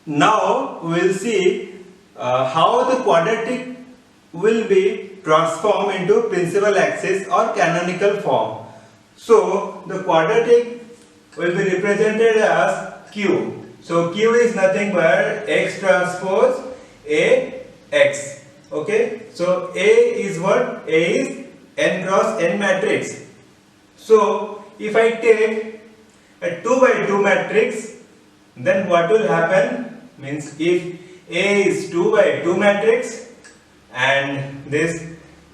Now we will see how the quadratic will be transformed into principal axis or canonical form. So the quadratic will be represented as Q. So Q is nothing but X transpose A X. Okay. So A is what? A is n cross n matrix. So if I take a 2 by 2 matrix, then what will happen? Means if A is 2 by 2 matrix and this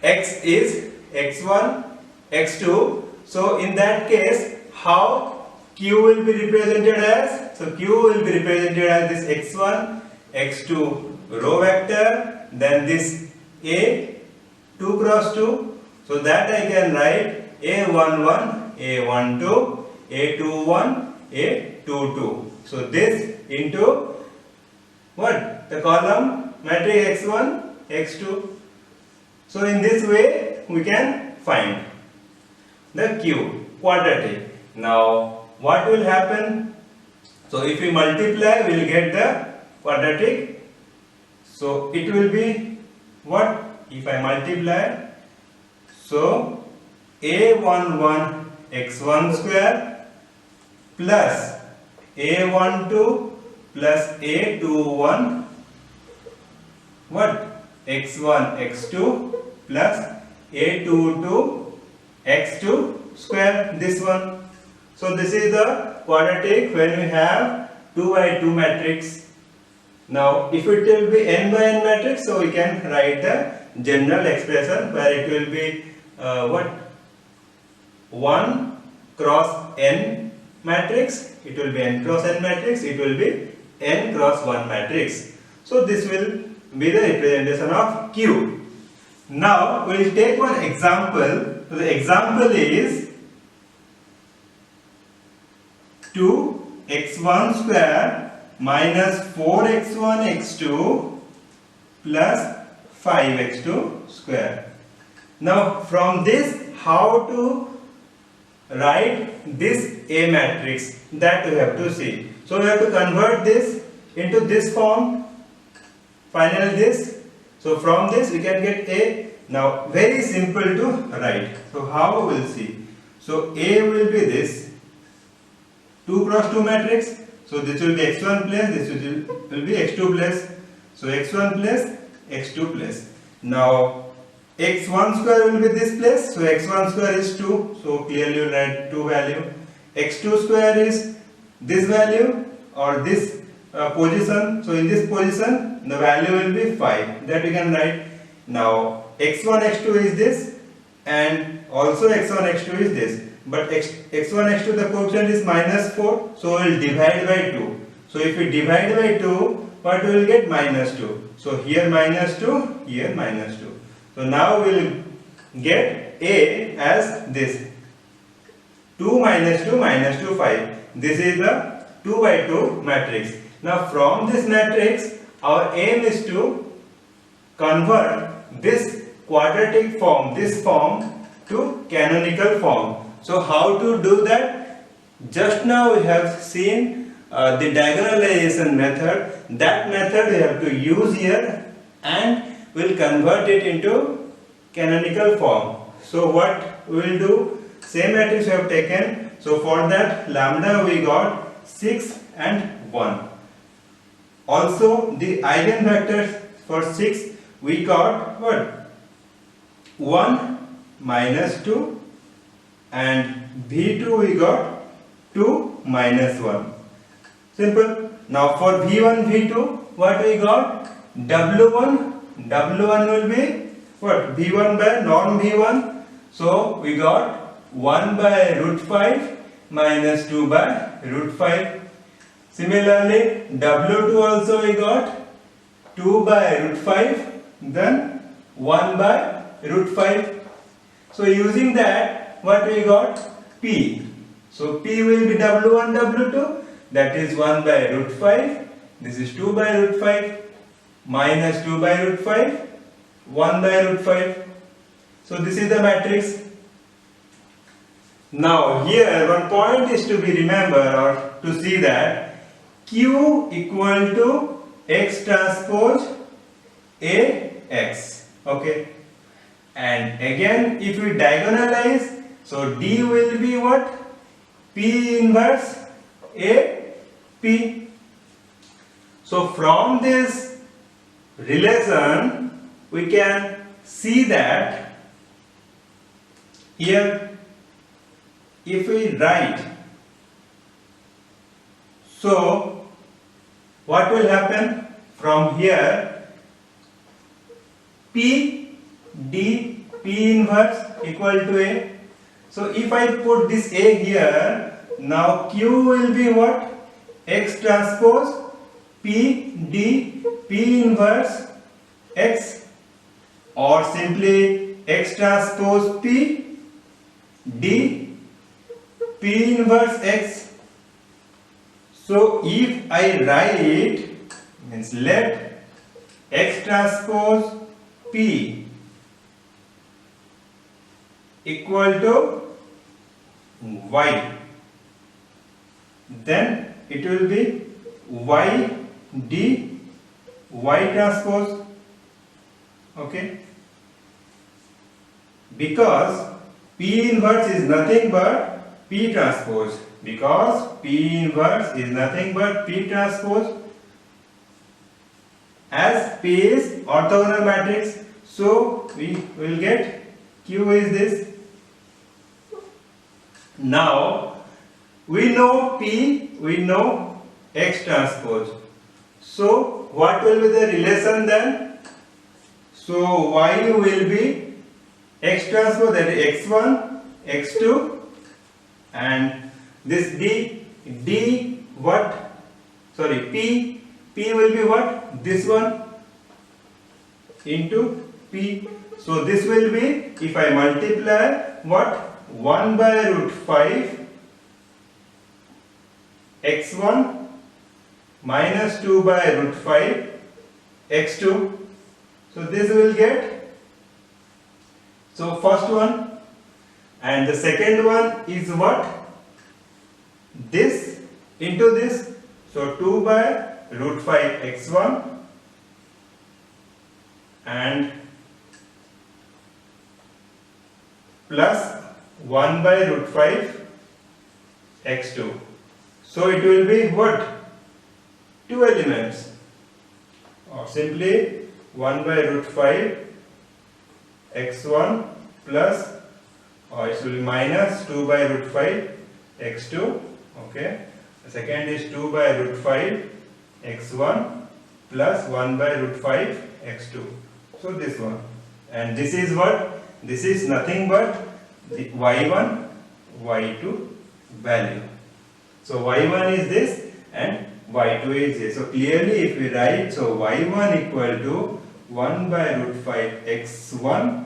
X is x1, x2. So in that case, how Q will be represented as? So Q will be represented as this x1, x2 row vector, then this A 2 cross 2. So that I can write A11, A12, A21, A22. So this into what? The column matrix x1, x2. So in this way we can find the Q quadratic. Now what will happen? So if we multiply, we will get the quadratic. So it will be what? If I multiply, so A11 x1 square plus A12 plus A21 what? x1 x2 plus A22 x2 square, this one. So this is the quadratic when we have 2 by 2 matrix. Now if it will be n by n matrix, so we can write the general expression where it will be what? 1 cross n matrix, it will be n cross n matrix, it will be n cross 1 matrix. So this will be the representation of Q. Now we will take one example. So the example is 2x1 square minus 4x1 x2 plus 5x2 square. Now from this, how to write this A matrix, that we have to see. So we have to convert this into this form, finally this. So from this we can get A. Now very simple to write. So how we will see? So A will be this 2 cross 2 matrix. So this will be x1 plus, this will be x2 plus. So x1 plus, x2 plus. Now x1 square will be this place. So x1 square is 2. So clearly you write 2 value. x2 square is this value or this position. So in this position the value will be 5. That we can write. Now x1 x2 is this and also x1 x2 is this. But x1 x2 the coefficient is minus 4. So we will divide by 2. So if we divide by 2, what we will get? Minus 2. So here minus 2, here minus 2. So now we will get A as this 2 minus 2 minus 2 5. This is the 2 by 2 matrix. Now from this matrix our aim is to convert this quadratic form, this form, to canonical form. So how to do that? Just now we have seen the diagonalization method. That method we have to use here and we'll convert it into canonical form. So what we will do? Same matrix we have taken. So for that lambda we got 6 and 1. Also the eigenvectors for 6 we got what? 1 minus 2 and V2 we got 2 minus 1. Simple. Now for V1, V2 what we got? W1 will be what? V1 by norm V1. So we got 1 by root 5 minus 2 by root 5. Similarly W2 also we got 2 by root 5 then 1 by root 5. So using that what we got? P. So P will be W1, W2, that is 1 by root 5, this is 2 by root 5, minus 2 by root 5, 1 by root 5. So this is the matrix. Now here one point is to be remembered or to see that Q equal to X transpose AX. Okay. And again, if we diagonalize, so D will be what? P inverse AP. So from this relation, we can see that here, if we write, so what will happen from here? P D P inverse equal to A. So if I put this A here, now Q will be what? X transpose P D P inverse X, or simply X transpose P D P inverse X. So if I write, means let X transpose P equal to Y, then it will be Y D Y transpose. Okay, because P inverse is nothing but P transpose, because P inverse is nothing but P transpose. As P is orthogonal matrix, so we will get Q is this. Now we know P, we know X transpose. So what will be the relation then? So Y will be X transpose, that is X1, X2, and this D what? Sorry, P will be what? This one into P. So this will be, if I multiply what? 1 by root 5 X1 minus 2 by root 5 X2. So this will get, so first one, and the second one is what? This into this, so 2 by root 5 X1 and plus 1 by root 5 X2. So it will be what? 2 elements, or simply 1 by root 5 X1 plus, or it will be minus 2 by root 5 X2. Okay, the second is 2 by root 5 X1 plus 1 by root 5 X2. So this one, and this is what? This is nothing but the Y1, Y2 value. So Y1 is this and Y2 is this. So clearly if we write, so Y1 equal to 1 by root 5 X1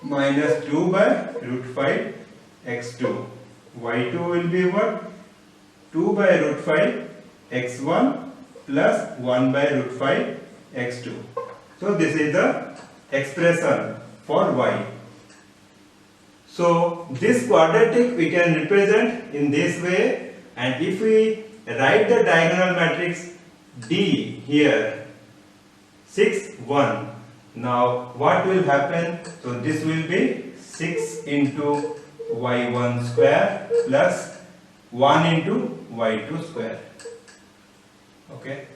minus 2 by root 5 X2. Y2 will be what? 2 by root 5 X1 plus 1 by root 5 X2. So this is the expression for Y. So this quadratic we can represent in this way, and if we write the diagonal matrix D here 6 1, now what will happen? So this will be 6 into Y1 square plus 1 into Y2 square. Okay,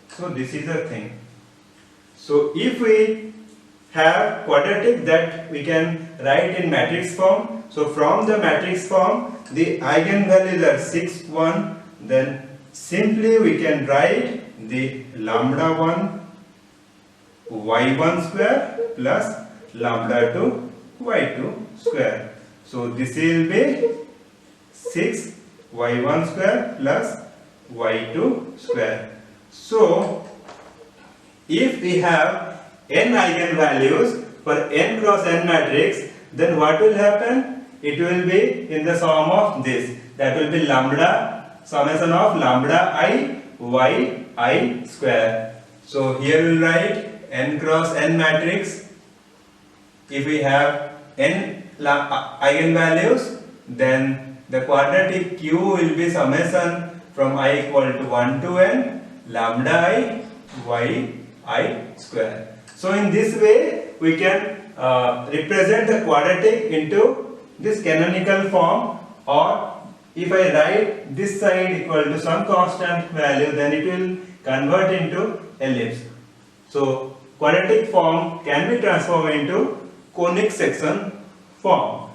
so this is the thing. So if we have quadratic that we can write in matrix form, so from the matrix form the eigenvalues are 6 1, then simply we can write the lambda 1 Y1 square plus lambda 2 Y2 square. So this will be 6 Y1 square plus Y2 square. So if we have n eigenvalues for n cross n matrix, then what will happen? It will be in the sum of this, that will be lambda, summation of lambda I y I square. So here we will write n cross n matrix. If we have n eigenvalues, then the quadratic Q will be summation from I equal to 1 to n lambda I y I square. So in this way we can represent the quadratic into this canonical form, or if I write this side equal to some constant value, then it will convert into ellipse. So quadratic form can be transformed into conic section form.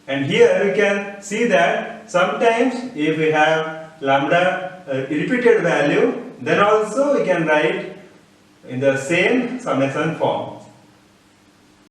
And here we can see that sometimes if we have lambda repeated value, then also we can write in the same summation form.